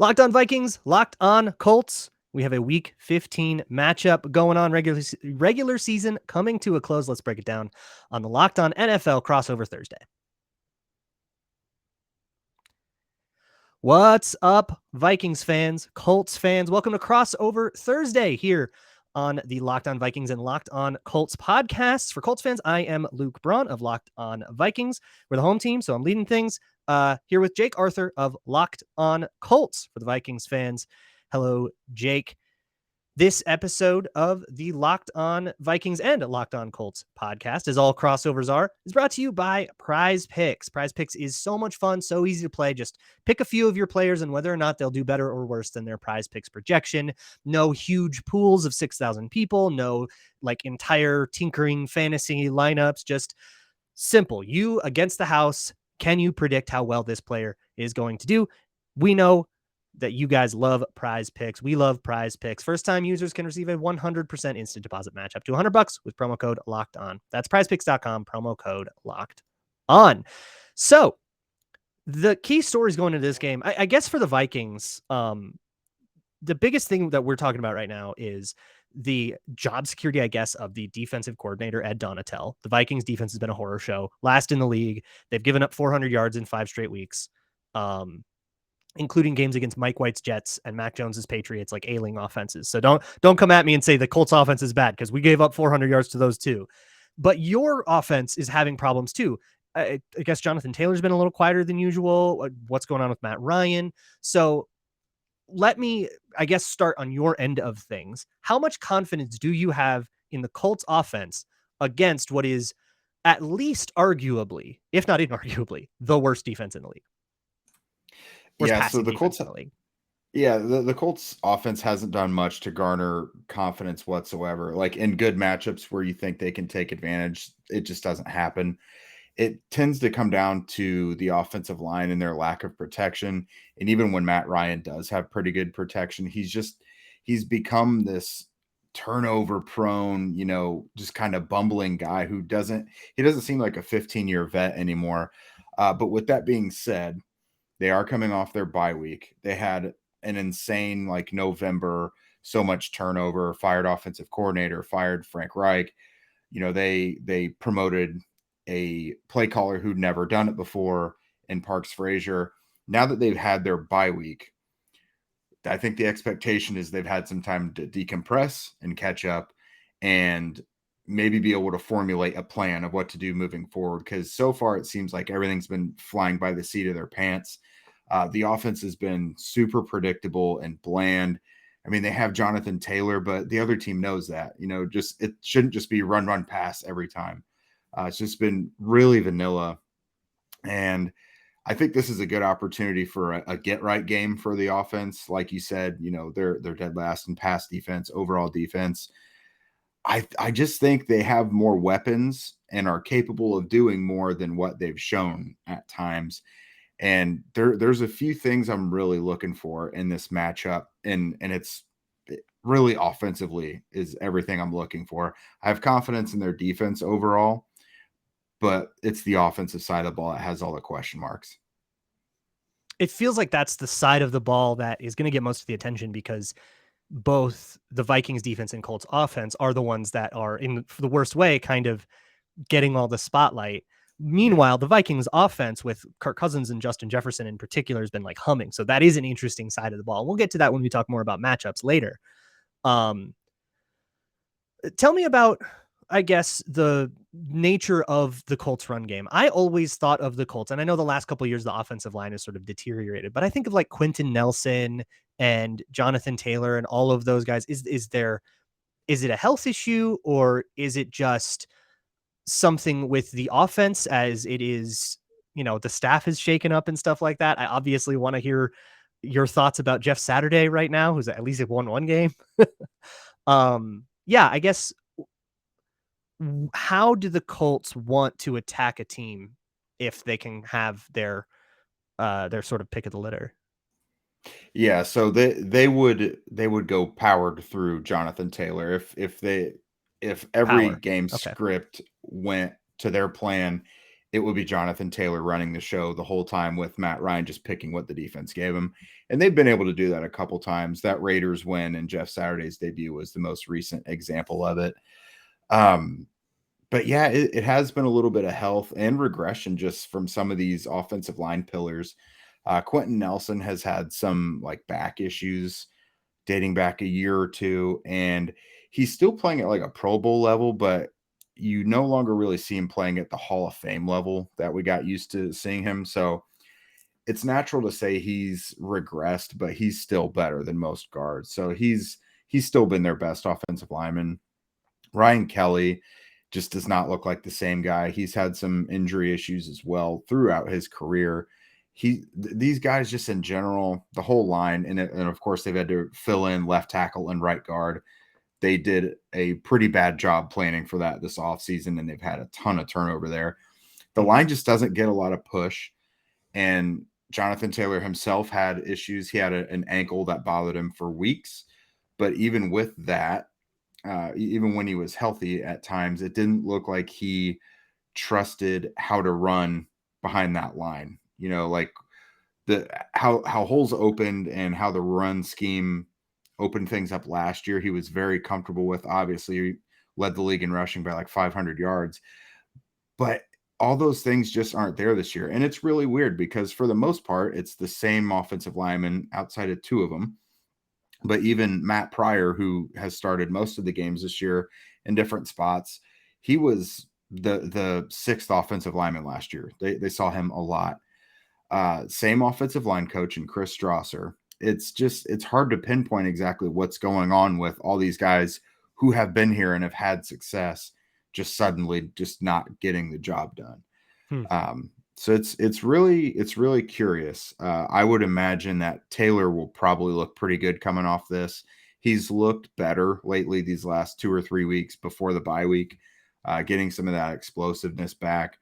Locked On Vikings, Locked On Colts. We have a Week 15 matchup going on, regular season coming to a close. Let's break it down on the Locked On NFL crossover Thursday. What's up, Vikings fans, Colts fans? Welcome to Crossover Thursday here on the Locked On Vikings and Locked On Colts podcasts. For Colts fans, I am Luke Braun of Locked On Vikings. We're the home team, so I'm leading things here with Jake Arthur of Locked On Colts. For the Vikings fans, hello, Jake. This episode of the Locked On Vikings and Locked On Colts podcast, as all crossovers are, is brought to you by PrizePicks. PrizePicks is so much fun, so easy to play. Just pick a few of your players and whether or not they'll do better or worse than their PrizePicks projection. No huge pools of 6,000 people, no like entire tinkering fantasy lineups, just simple. You against the house. Can you predict how well this player is going to do? We know that you guys love PrizePicks. We love PrizePicks. First-time users can receive a 100% instant deposit match up to $100 with promo code Locked On. That's PrizePicks.com, promo code Locked On. So the key stories going into this game, I guess for the Vikings, the biggest thing that we're talking about right now is the job security, I guess, of the defensive coordinator, Ed Donatel. The Vikings defense has been a horror show, last in the league. They've given up 400 yards in 5 straight weeks. Including games against Mike White's Jets and Mac Jones's Patriots, like ailing offenses. So don't come at me and say the Colts offense is bad, because we gave up 400 yards to those too. But your offense is having problems too. I guess Jonathan Taylor's been a little quieter than usual. What's going on with Matt Ryan? So let me, I guess, start on your end of things. How much confidence do you have in the Colts offense against what is at least arguably, if not inarguably, the worst defense in the league? So the Colts, the Colts offense hasn't done much to garner confidence whatsoever. Like in good matchups where you think they can take advantage, it just doesn't happen. It tends to come down to the offensive line and their lack of protection. And even when Matt Ryan does have pretty good protection, he's become this turnover prone, just kind of bumbling guy who doesn't seem like a 15-year vet anymore. But with that being said, they are coming off their bye week. They had an insane November, so much turnover, fired offensive coordinator, fired Frank Reich. They promoted a play caller who'd never done it before in Parks Frazier. Now that they've had their bye week, I think the expectation is they've had some time to decompress and catch up and maybe be able to formulate a plan of what to do moving forward. Because so far it seems like everything's been flying by the seat of their pants. The offense has been super predictable and bland. I mean, they have Jonathan Taylor, but the other team knows that, it shouldn't just be run, pass every time. It's just been really vanilla. And I think this is a good opportunity for a get-right game for the offense. Like you said, they're dead last in pass defense, overall defense. I just think they have more weapons and are capable of doing more than what they've shown at times. And there's a few things I'm really looking for in this matchup. And it's really offensively is everything I'm looking for. I have confidence in their defense overall, but it's the offensive side of the ball that has all the question marks. It feels like that's the side of the ball that is going to get most of the attention, because both the Vikings defense and Colts offense are the ones that are in the worst way kind of getting all the spotlight. Meanwhile, the Vikings offense with Kirk Cousins and Justin Jefferson in particular has been like humming. So that is an interesting side of the ball. We'll get to that when we talk more about matchups later. Tell me about, I guess, the nature of the Colts run game. I always thought of the Colts, and I know the last couple of years the offensive line has sort of deteriorated, but I think of like Quentin Nelson and Jonathan Taylor and all of those guys. Is it a health issue, or is it just something with the offense as it is, the staff is shaken up and stuff like that? I obviously want to hear your thoughts about Jeff Saturday right now, who's at least won one game. I guess, how do the Colts want to attack a team if they can have their sort of pick of the litter? Yeah, so they would go powered through Jonathan Taylor if every game script went to their plan. it would be Jonathan Taylor running the show the whole time with Matt Ryan just picking what the defense gave him. And they've been able to do that a couple times. That Raiders win and Jeff Saturday's debut was the most recent example of it. But yeah, it has been a little bit of health and regression just from some of these offensive line pillars. Quentin Nelson has had some like back issues dating back a year or two, and he's still playing at like a Pro Bowl level, but you no longer really see him playing at the Hall of Fame level that we got used to seeing him. So it's natural to say he's regressed, but he's still better than most guards. So he's still been their best offensive lineman. Ryan Kelly just does not look like the same guy. He's had some injury issues as well throughout his career. These guys just in general, the whole line, and of course they've had to fill in left tackle and right guard. They did a pretty bad job planning for that this offseason, and they've had a ton of turnover there. The line just doesn't get a lot of push, and Jonathan Taylor himself had issues. He had an ankle that bothered him for weeks, but even with that, even when he was healthy at times, it didn't look like he trusted how to run behind that line. You know, like how holes opened and how the run scheme opened things up last year, he was very comfortable with. Obviously, he led the league in rushing by like 500 yards. But all those things just aren't there this year. And it's really weird because for the most part, it's the same offensive lineman outside of two of them. But even Matt Pryor, who has started most of the games this year in different spots, he was the sixth offensive lineman last year. They saw him a lot. Same offensive line coach and Chris Strasser. It's hard to pinpoint exactly what's going on with all these guys who have been here and have had success, just suddenly just not getting the job done. So it's really curious. I would imagine that Taylor will probably look pretty good coming off this. He's looked better lately these last 2 or 3 weeks before the bye week, getting some of that explosiveness back.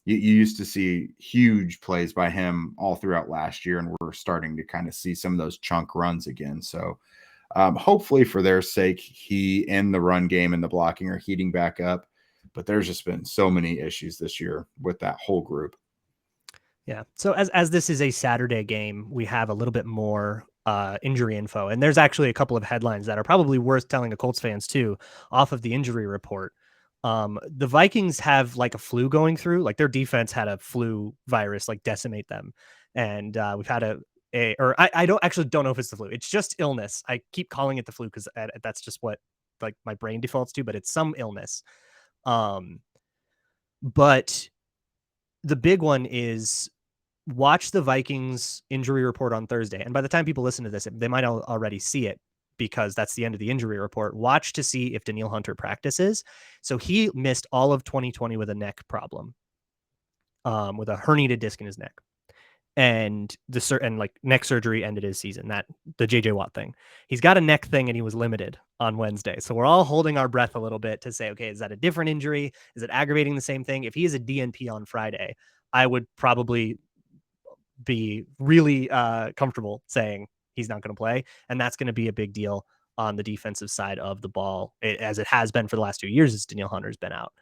You used to see huge plays by him all throughout last year, and we're starting to kind of see some of those chunk runs again. So hopefully for their sake, he and the run game and the blocking are heating back up. But there's just been so many issues this year with that whole group. Yeah. So as this is a Saturday game, we have a little bit more injury info. And there's actually a couple of headlines that are probably worth telling the Colts fans too, off of the injury report. The Vikings have like a flu going through, like their defense had a flu virus like decimate them. And we've had I don't know if it's the flu. It's just illness. I keep calling it the flu because that's just what like my brain defaults to, but it's some illness. But the big one is watch the Vikings injury report on Thursday. And by the time people listen to this, they might already see it because that's the end of the injury report. Watch to see if Danielle Hunter practices. So he missed all of 2020 with a neck problem, with a herniated disc in his neck. And like neck surgery ended his season, that the JJ Watt thing. He's got a neck thing and he was limited on Wednesday. So we're all holding our breath a little bit to say, okay, is that a different injury? Is it aggravating the same thing? If he is a DNP on Friday, I would probably be really comfortable saying he's not going to play. And that's going to be a big deal on the defensive side of the ball, as it has been for the last 2 years as Danielle Hunter's been out.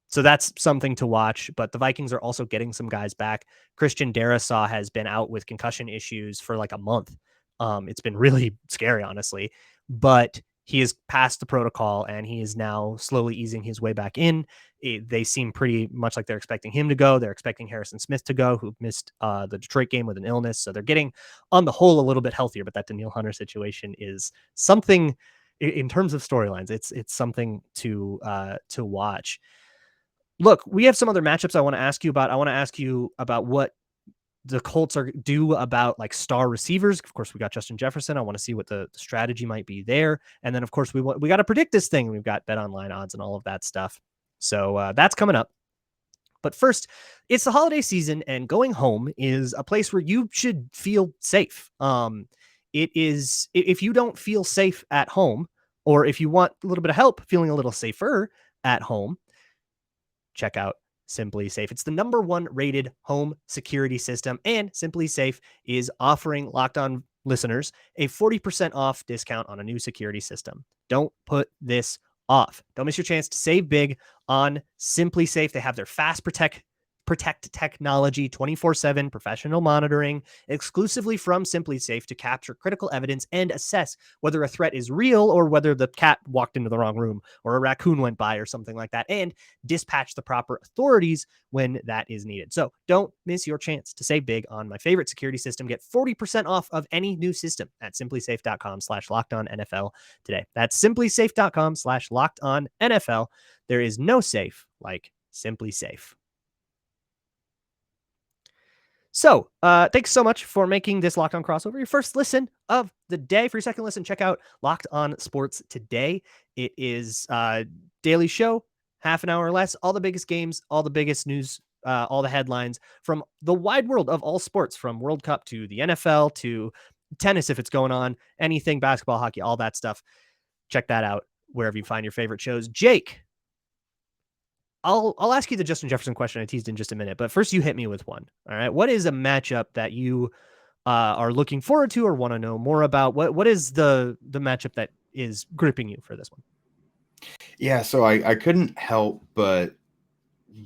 So that's something to watch, but the Vikings are also getting some guys back. Christian Darrisaw has been out with concussion issues for like a month. It's been really scary, honestly, but he has passed the protocol and he is now slowly easing his way back in. They seem pretty much like they're expecting him to go. They're expecting Harrison Smith to go, who missed the Detroit game with an illness. So they're getting on the whole a little bit healthier, but that Danielle Hunter situation is something in terms of storylines. It's something to watch. Look, we have some other matchups I want to ask you about. I want to ask you about what the Colts do about like star receivers. Of course, we got Justin Jefferson. I want to see what the strategy might be there. And then, of course, we got to predict this thing. We've got BetOnline odds and all of that stuff. So that's coming up. But first, it's the holiday season, and going home is a place where you should feel safe. It is, if you don't feel safe at home, or if you want a little bit of help feeling a little safer at home, check out SimpliSafe. It's the #1 rated home security system, and SimpliSafe is offering Locked On listeners a 40% off discount on a new security system. Don't put this off. Don't miss your chance to save big on SimpliSafe. They have their Fast Protect Protect technology, 24/7 professional monitoring, exclusively from SimpliSafe to capture critical evidence and assess whether a threat is real or whether the cat walked into the wrong room or a raccoon went by or something like that, and dispatch the proper authorities when that is needed. So don't miss your chance to save big on my favorite security system. Get 40% off of any new system at simplisafe.com/lockedonnfl today. That's simplisafe.com/lockedonnfl. There is no safe like SimpliSafe. So thanks so much for making this Locked On crossover your first listen of the day. For your second listen, check out Locked On Sports Today. It is a daily show, half an hour or less, all the biggest games, all the biggest news, all the headlines from the wide world of all sports, from World Cup to the NFL to tennis if it's going on, anything, basketball, hockey, all that stuff. Check that out wherever you find your favorite shows. Jake, I'll ask you the Justin Jefferson question I teased in just a minute, but first you hit me with one. All right. What is a matchup that you are looking forward to or want to know more about? What is the matchup that is gripping you for this one? Yeah, so I couldn't help but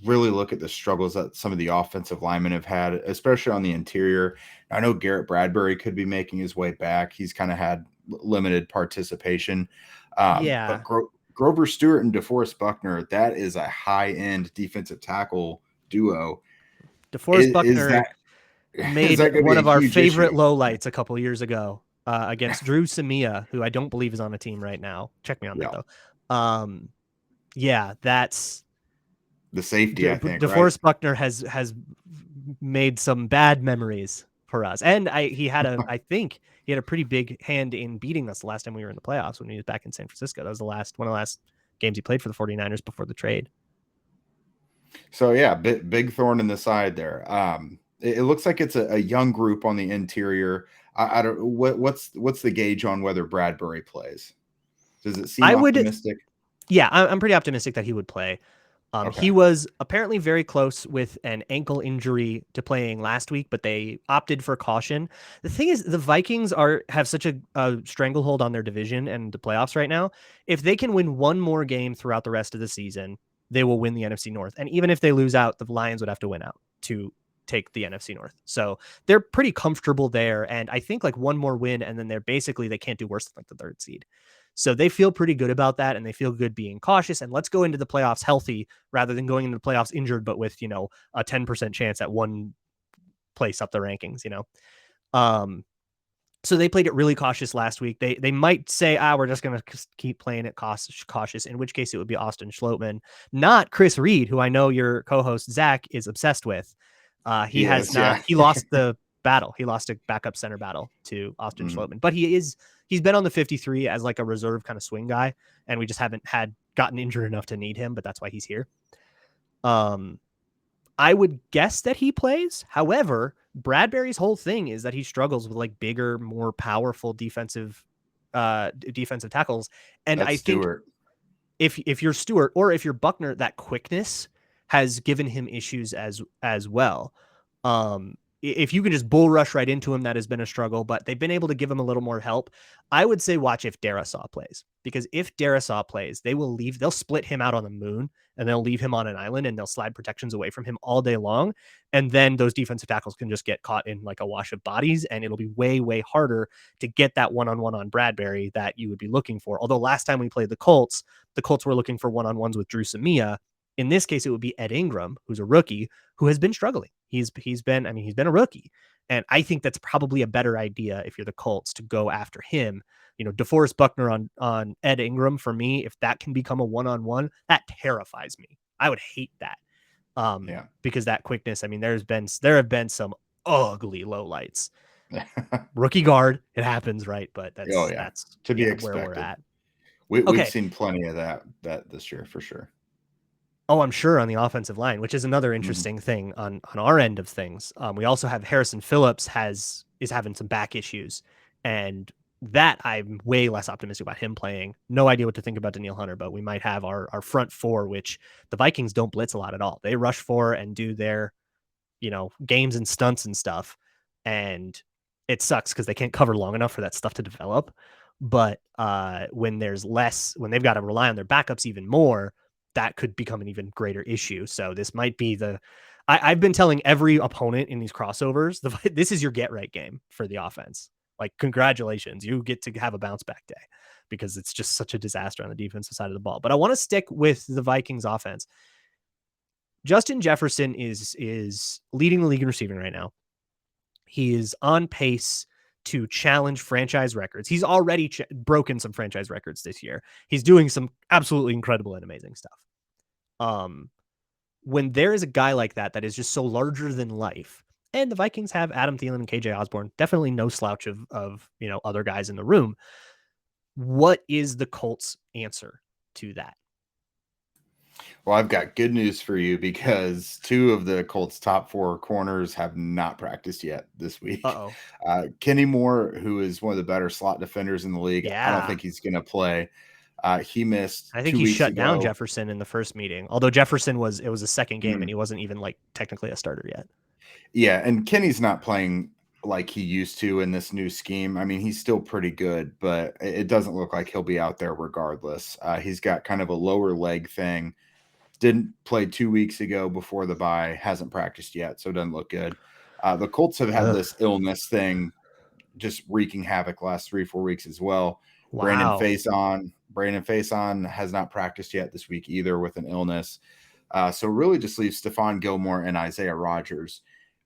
really look at the struggles that some of the offensive linemen have had, especially on the interior. I know Garrett Bradbury could be making his way back. He's kind of had limited participation. But Grover Stewart and DeForest Buckner, that is a high-end defensive tackle duo. DeForest Buckner made one of our favorite lowlights a couple years ago against Drew Samia, who I don't believe is on a team right now. Check me on that, though. Yeah, that's the safety, I think. DeForest right? Buckner has made some bad memories for us. And I think he had a pretty big hand in beating us the last time we were in the playoffs when he was back in San Francisco. That was one of the last games he played for the 49ers before the trade. So yeah, big thorn in the side there. It looks like it's a young group on the interior. I don't what's the gauge on whether Bradbury plays? Does it seem optimistic? Yeah, I'm pretty optimistic that he would play. Okay. He was apparently very close with an ankle injury to playing last week, but they opted for caution. The thing is, the Vikings have such a stranglehold on their division and the playoffs right now. If they can win one more game throughout the rest of the season, they will win the NFC North. And even if they lose out, the Lions would have to win out to take the NFC North. So they're pretty comfortable there. And I think like one more win, and then they can't do worse than like the third seed. So they feel pretty good about that, and they feel good being cautious. And let's go into the playoffs healthy rather than going into the playoffs injured, but with, a 10% chance at one place up the rankings, So they played it really cautious last week. They might say, we're just going to keep playing it cautious, in which case it would be Austin Schlottman, not Chris Reed, who I know your co-host Zach is obsessed with. He lost the battle. He lost a backup center battle to Austin Schlottman, but he's been on the 53 as like a reserve kind of swing guy, and we just haven't gotten injured enough to need him, but that's why he's here. I would guess that he plays. However, Bradbury's whole thing is that he struggles with like bigger, more powerful defensive tackles. And that's I think Stewart. If you're Stewart or if you're Buckner, that quickness has given him issues as well. If you can just bull rush right into him, that has been a struggle, but they've been able to give him a little more help. I would say watch if Darisaw plays, because if Darisaw plays, they'll split him out on the moon and they'll leave him on an island and they'll slide protections away from him all day long. And then those defensive tackles can just get caught in like a wash of bodies, and it'll be way, way harder to get that one-on-one on Bradbury that you would be looking for. Although last time we played the Colts were looking for one-on-ones with Drew Samia. In this case, it would be Ed Ingram, who's a rookie who has been struggling. He's been a rookie. And I think that's probably a better idea if you're the Colts to go after him. DeForest Buckner on Ed Ingram, for me, if that can become a one-on-one, that terrifies me. I would hate that. Because that quickness, there have been some ugly lowlights. Rookie guard, it happens, right? But that's to be expected. Where we're at. We've seen plenty of that this year for sure. Oh, I'm sure on the offensive line, which is another interesting thing on our end of things. We also have Harrison Phillips is having some back issues, and that I'm way less optimistic about him playing. No idea what to think about Danielle Hunter, but we might have our front four, which the Vikings don't blitz a lot at all. They rush for and do their, games and stunts and stuff. And it sucks because they can't cover long enough for that stuff to develop. But when they've got to rely on their backups even more, that could become an even greater issue. So this might be I've been telling every opponent in these crossovers, this is your get right game for the offense. Like, congratulations, you get to have a bounce back day, because it's just such a disaster on the defensive side of the ball. But I want to stick with the Vikings offense. Justin Jefferson is leading the league in receiving right now. He is on pace to challenge franchise records. He's already broken some franchise records this year. He's doing some absolutely incredible and amazing stuff. When there is a guy like that is just so larger than life, and the Vikings have Adam Thielen and KJ Osborne, definitely no slouch of other guys in the room. What is the Colts' answer to that? Well, I've got good news for you, because 2 of the Colts' top 4 corners have not practiced yet this week. Kenny Moore, who is one of the better slot defenders in the league, I don't think he's going to play. He missed. I think 2 he weeks shut ago. down Jefferson in the first meeting, although Jefferson was a second game and he wasn't even like technically a starter yet. Yeah, and Kenny's not playing like he used to in this new scheme. I mean, he's still pretty good, but it doesn't look like he'll be out there regardless. He's got kind of a lower leg thing. Didn't play 2 weeks ago before the bye. Hasn't practiced yet, so it doesn't look good. The Colts have had this illness thing just wreaking havoc last 3-4 weeks as well. Wow. Brandon Faison has not practiced yet this week either with an illness. So really just leaves Stephon Gilmore and Isaiah Rodgers.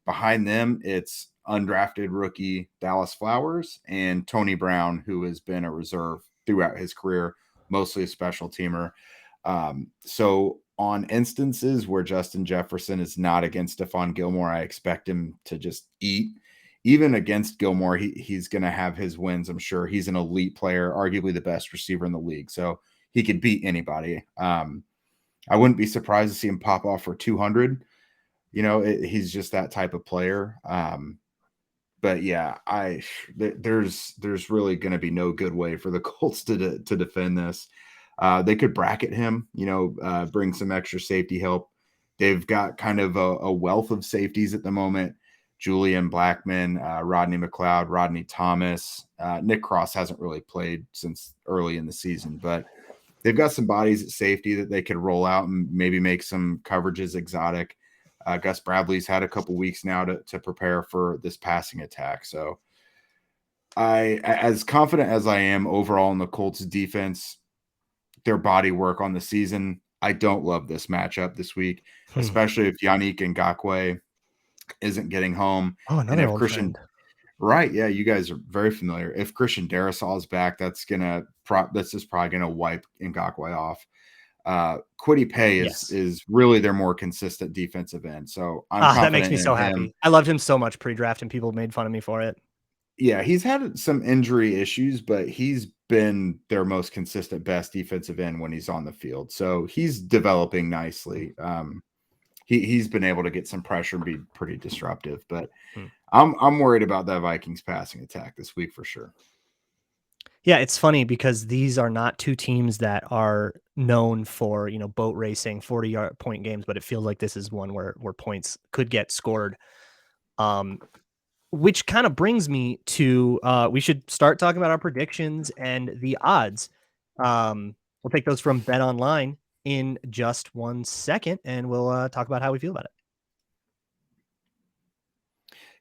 Behind them, it's undrafted rookie Dallas Flowers and Tony Brown, who has been a reserve throughout his career, mostly a special teamer. So on instances where Justin Jefferson is not against Stephon Gilmore, I expect him to just eat. Even against Gilmore, he's going to have his wins, I'm sure. He's an elite player, arguably the best receiver in the league, so he could beat anybody. I wouldn't be surprised to see him pop off for 200. He's just that type of player. But yeah, there's really going to be no good way for the Colts to defend this. They could bracket him, bring some extra safety help. They've got kind of a wealth of safeties at the moment. Julian Blackman, Rodney McLeod, Rodney Thomas. Nick Cross hasn't really played since early in the season, but they've got some bodies at safety that they could roll out and maybe make some coverages exotic. Gus Bradley's had a couple weeks now to prepare for this passing attack. So as confident as I am overall in the Colts defense, their body work on the season, I don't love this matchup this week, especially if Yannick Ngakoue isn't getting home. Oh, another old friend. Right. Yeah, you guys are very familiar. If Christian Darrisaw is back, that's just probably gonna wipe Ngakoue off. Kwity Paye is really their more consistent defensive end. So I'm confident. That makes me so happy. I loved him so much pre-draft, and people made fun of me for it. Yeah, he's had some injury issues, but he's been their most consistent, best defensive end when he's on the field. So he's developing nicely. He's been able to get some pressure and be pretty disruptive. But I'm worried about that Vikings passing attack this week for sure. Yeah, it's funny because these are not 2 teams that are known for, boat racing, 40-yard point games, but it feels like this is one where points could get scored. Which kind of brings me to we should start talking about our predictions and the odds. We'll take those from BetOnline in just 1 second, and we'll talk about how we feel about it.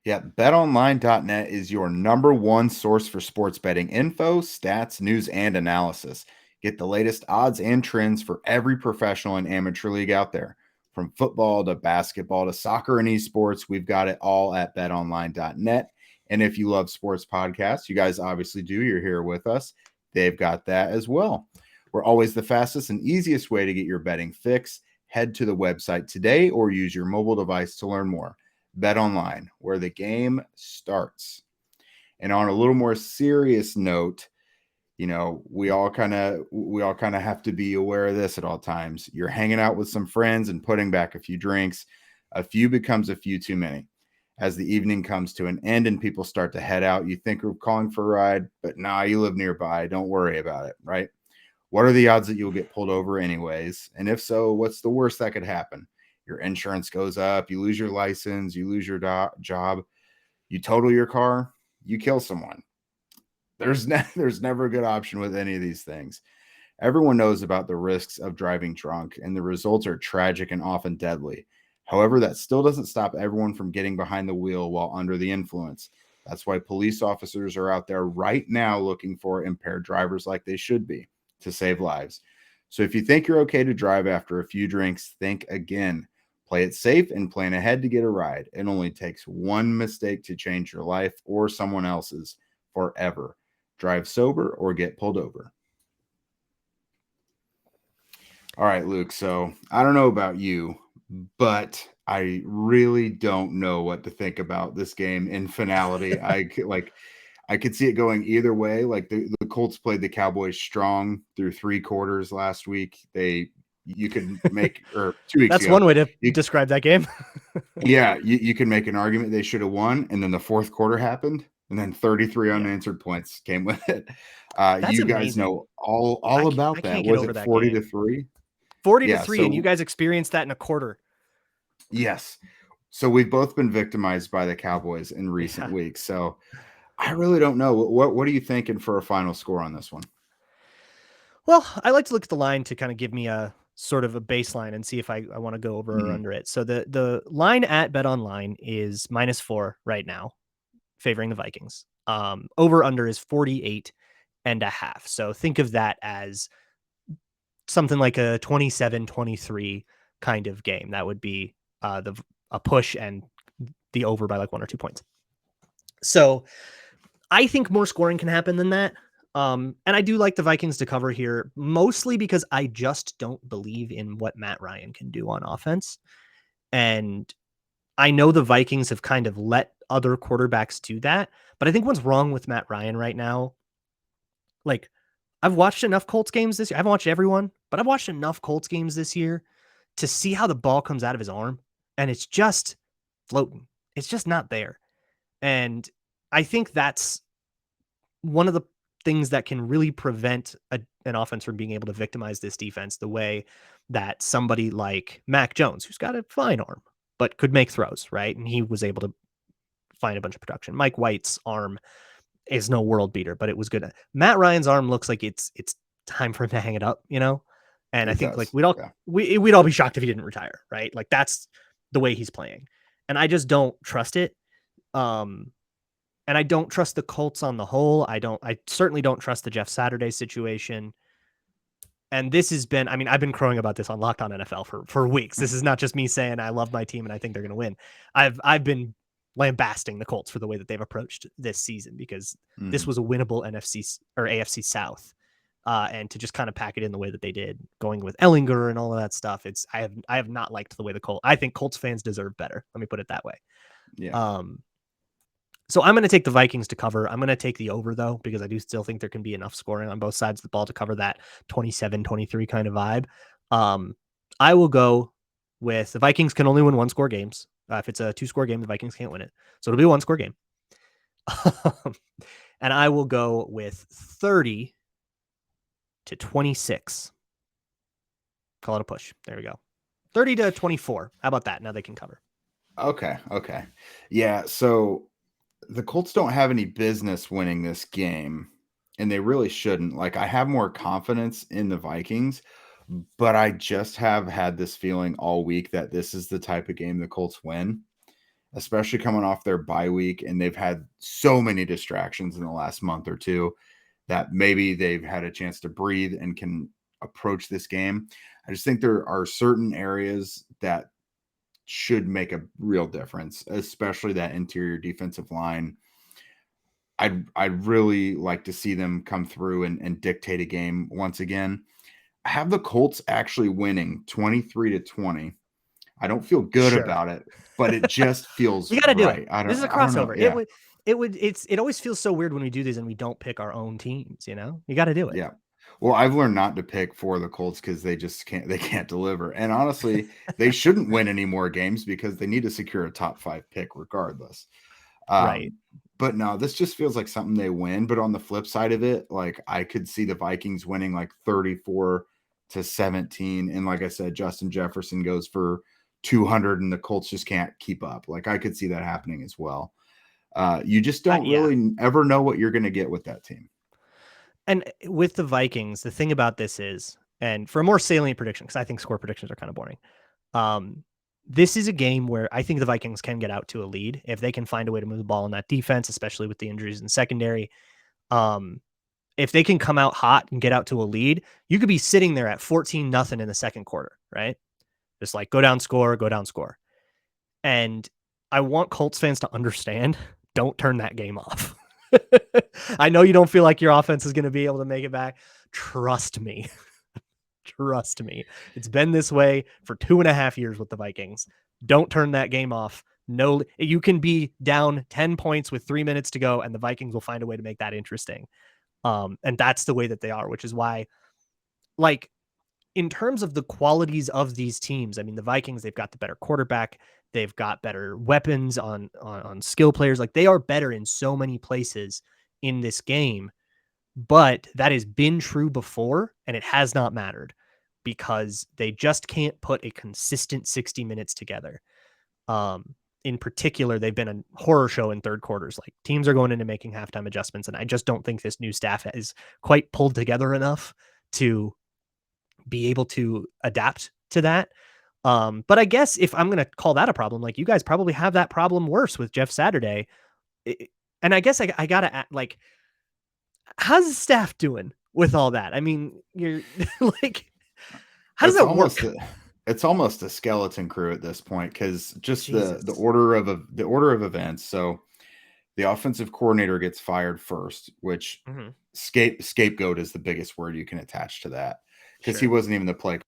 Yeah, betonline.net is your #1 source for sports betting info, stats, news, and analysis. Get the latest odds and trends for every professional and amateur league out there. From football to basketball to soccer and esports, we've got it all at betonline.net. And if you love sports podcasts, you guys obviously do, you're here with us, they've got that as well. We're always the fastest and easiest way to get your betting fix. Head to the website today or use your mobile device to learn more. BetOnline, where the game starts. And on a little more serious note, we all kind of have to be aware of this at all times. You're hanging out with some friends and putting back a few drinks. A few becomes a few too many. As the evening comes to an end and people start to head out, you think of calling for a ride, but nah, you live nearby. Don't worry about it, right? What are the odds that you'll get pulled over anyways? And if so, what's the worst that could happen? Your insurance goes up, you lose your license, you lose your job, you total your car, you kill someone. There's never a good option with any of these things. Everyone knows about the risks of driving drunk, and the results are tragic and often deadly. However, that still doesn't stop everyone from getting behind the wheel while under the influence. That's why police officers are out there right now looking for impaired drivers like they should be to save lives. So if you think you're okay to drive after a few drinks, think again. Play it safe and plan ahead to get a ride. It only takes one mistake to change your life or someone else's forever. Drive sober or get pulled over. All right, Luke. So I don't know about you, but I really don't know what to think about this game in finality. I could see it going either way. Like the Colts played the Cowboys strong through 3 quarters last week. You could make, or 2 weeks That's ago. one way to describe that game. Yeah, you can make an argument they should have won, and then the fourth quarter happened, and then 33 unanswered points came with it. You guys know all about that. Was it 40-3? 40-3, and you guys experienced that in a quarter. Yes. So we've both been victimized by the Cowboys in recent weeks. So I really don't know. What are you thinking for a final score on this one? Well, I like to look at the line to kind of give me a sort of a baseline and see if I want to go over or under it. So the line at BetOnline is -4 right now, favoring the Vikings. Over under is 48.5. So think of that as something like a 27-23 kind of game. That would be a push and the over by like 1 or 2 points. So I think more scoring can happen than that. And I do like the Vikings to cover here, mostly because I just don't believe in what Matt Ryan can do on offense. And I know the Vikings have kind of let other quarterbacks do that, but I think what's wrong with Matt Ryan right now, like I've watched enough Colts games this year. I haven't watched everyone, but I've watched enough Colts games this year to see how the ball comes out of his arm, and it's just floating. It's just not there. And I think that's one of the things that can really prevent an offense from being able to victimize this defense the way that somebody like Mac Jones, who's got a fine arm, but could make throws, right? And he was able to find a bunch of production. Mike White's arm is no world beater, but it was good. Matt Ryan's arm looks like it's time for him to hang it up, you know? And I think like we'd all be shocked if he didn't retire, right? Like that's the way he's playing. And I just don't trust it. And I don't trust the Colts on the whole. I certainly don't trust the Jeff Saturday situation. And this has been, I mean, I've been crowing about this on Locked On NFL for weeks. This is not just me saying I love my team and I think they're going to win. I've been lambasting the Colts for the way that they've approached this season because this was a winnable NFC or AFC South. And to just kind of pack it in the way that they did, going with Ellinger and all of that stuff. I have not liked the way the Colts. I think Colts fans deserve better. Let me put it that way. Yeah. So I'm going to take the Vikings to cover. I'm going to take the over, though, because I do still think there can be enough scoring on both sides of the ball to cover that 27-23 kind of vibe. I will go with the Vikings can only win 1-score games. If it's a 2-score game, the Vikings can't win it. So it'll be a 1-score game. And I will go with 30-26. Call it a push. There we go. 30-24. How about that? Now they can cover. Okay. Yeah, so the Colts don't have any business winning this game, and they really shouldn't. Like, I have more confidence in the Vikings, but I just have had this feeling all week that this is the type of game the Colts win, especially coming off their bye week, and they've had so many distractions in the last month or two that maybe they've had a chance to breathe and can approach this game. I just think there are certain areas that should make a real difference, especially that interior defensive line. I'd really like to see them come through and dictate a game once again. I have the Colts actually winning 23-20. I don't feel good about it, but it just feels you got to do right. it. This is a crossover. It always feels so weird when we do these and we don't pick our own teams. You know, you got to do it. Yeah. Well, I've learned not to pick for the Colts because they can't deliver. And honestly, they shouldn't win any more games because they need to secure a top 5 pick regardless. Right. But no, this just feels like something they win. But on the flip side of it, like I could see the Vikings winning like 34-17. And like I said, Justin Jefferson goes for 200 and the Colts just can't keep up. Like I could see that happening as well. You just don't really ever know what you're going to get with that team. And with the Vikings, the thing about this is, and for a more salient prediction, because I think score predictions are kind of boring. this is a game where I think the Vikings can get out to a lead if they can find a way to move the ball in that defense, especially with the injuries in secondary. If they can come out hot and get out to a lead, you could be sitting there at 14-0 in the second quarter, right? Just like go down, score. And I want Colts fans to understand, don't turn that game off. I know you don't feel like your offense is going to be able to make it back. Trust me. Trust me. It's been this way for 2.5 years with the Vikings. Don't turn that game off. No, you can be down 10 points with 3 minutes to go, and the Vikings will find a way to make that interesting. And that's the way that they are, which is why, like, in terms of the qualities of these teams, I mean, the Vikings, they've got the better quarterback. They've got better weapons on skill players. Like, they are better in so many places in this game, but that has been true before, and it has not mattered because they just can't put a consistent 60 minutes together. In particular, they've been a horror show in third quarters. Like, teams are going into making halftime adjustments, and I just don't think this new staff is quite pulled together enough to be able to adapt to that. But I guess if I'm going to call that a problem, like, you guys probably have that problem worse with Jeff Saturday. And I guess I got to, like, how's the staff doing with all that? I mean, you're like, how does that work? It's almost a skeleton crew at this point, because just the order of events. So the offensive coordinator gets fired first, which scapegoat is the biggest word you can attach to that, because he wasn't even the play.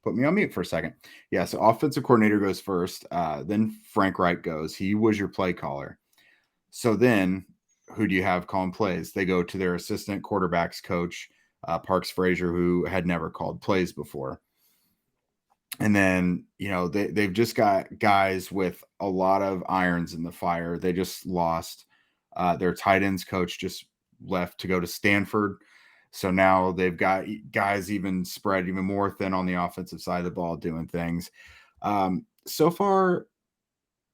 Put me on mute for a second. Yeah, so offensive coordinator goes first. Then Frank Reich goes. He was your play caller. So then who do you have calling plays? They go to their assistant quarterbacks coach, Parks Frazier, who had never called plays before. And then, they've just got guys with a lot of irons in the fire. They just lost. Their tight ends coach just left to go to Stanford. So now they've got guys even spread even more thin on the offensive side of the ball doing things. So far,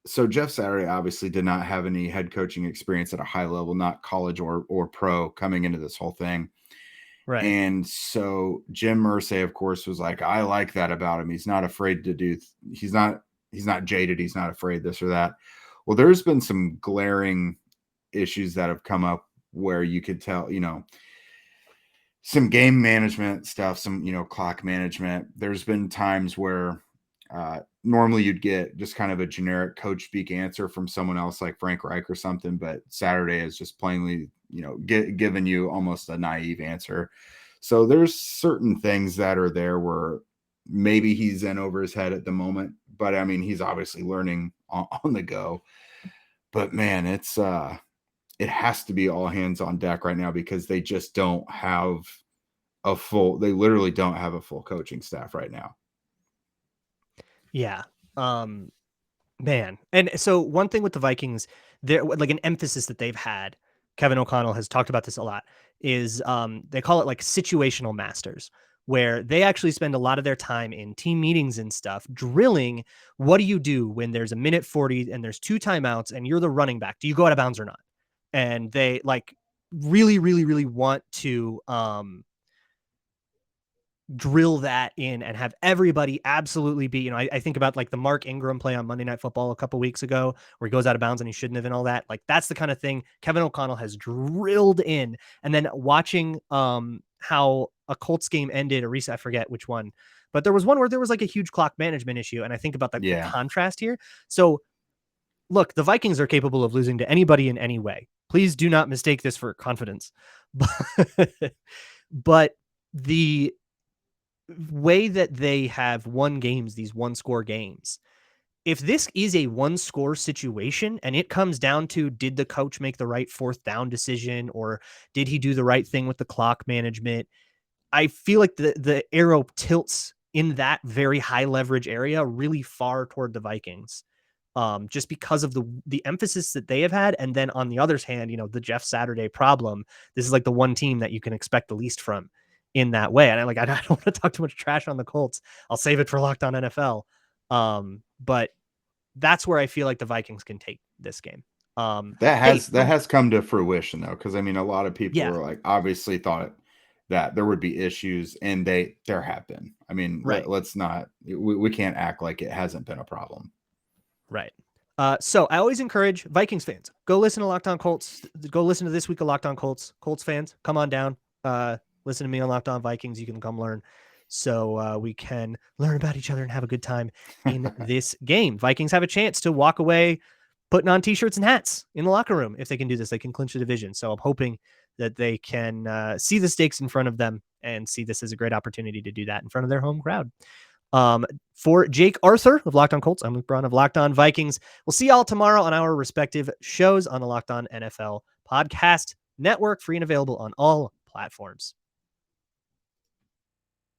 so Jeff Saturday obviously did not have any head coaching experience at a high level, not college or pro, coming into this whole thing. Right. And so Jim Irsay, of course, was like, I like that about him. He's not afraid to do, he's not jaded. He's not afraid this or that. Well, there's been some glaring issues that have come up where you could tell, some game management stuff, some, clock management. There's been times where normally you'd get just kind of a generic coach speak answer from someone else like Frank Reich or something, but Saturday is just plainly, giving you almost a naive answer. So there's certain things that are there where maybe he's in over his head at the moment, but I mean, he's obviously learning on the go. But man, it's it has to be all hands on deck right now, because they just don't have they literally don't have a full coaching staff right now. Yeah. Man. And so one thing with the Vikings, there, like, an emphasis that they've had, Kevin O'Connell has talked about this a lot, is they call it like situational masters, where they actually spend a lot of their time in team meetings and stuff drilling. What do you do when there's a minute 40 and there's 2 timeouts and you're the running back? Do you go out of bounds or not? And they, like, really, really, really want to drill that in and have everybody absolutely be, I think about, like, the Mark Ingram play on Monday Night Football a couple weeks ago where he goes out of bounds and he shouldn't have, and all that. Like, that's the kind of thing Kevin O'Connell has drilled in. And then watching how a Colts game ended, I forget which one, but there was one where there was like a huge clock management issue. And I think about the contrast here. So look, the Vikings are capable of losing to anybody in any way. Please do not mistake this for confidence. But the way that they have won games, these 1-score games, if this is a 1-score situation and it comes down to, did the coach make the right 4th down decision, or did he do the right thing with the clock management? I feel like the arrow tilts in that very high leverage area really far toward the Vikings, just because of the emphasis that they have had. And then on the other hand, the Jeff Saturday problem, this is like the one team that you can expect the least from in that way. And I don't want to talk too much trash on the Colts. I'll save it for Locked On NFL. But that's where I feel like the Vikings can take this game. That has come to fruition, though, because I mean, a lot of people were like, obviously thought that there would be issues, and there have been. I mean, right. Let's not, we can't act like it hasn't been a problem. Right. So I always encourage Vikings fans, go listen to Locked On Colts. Go listen to this week of Locked On Colts. Colts fans, come on down. Listen to me on Locked On Vikings. You can come learn, so we can learn about each other and have a good time in this game. Vikings have a chance to walk away putting on t-shirts and hats in the locker room. If they can do this, they can clinch the division. So I'm hoping that they can see the stakes in front of them and see this as a great opportunity to do that in front of their home crowd. For Jake Arthur of Locked On Colts, I'm Luke Braun of Locked On Vikings. We'll see y'all tomorrow on our respective shows on the Locked On NFL Podcast Network, free and available on all platforms.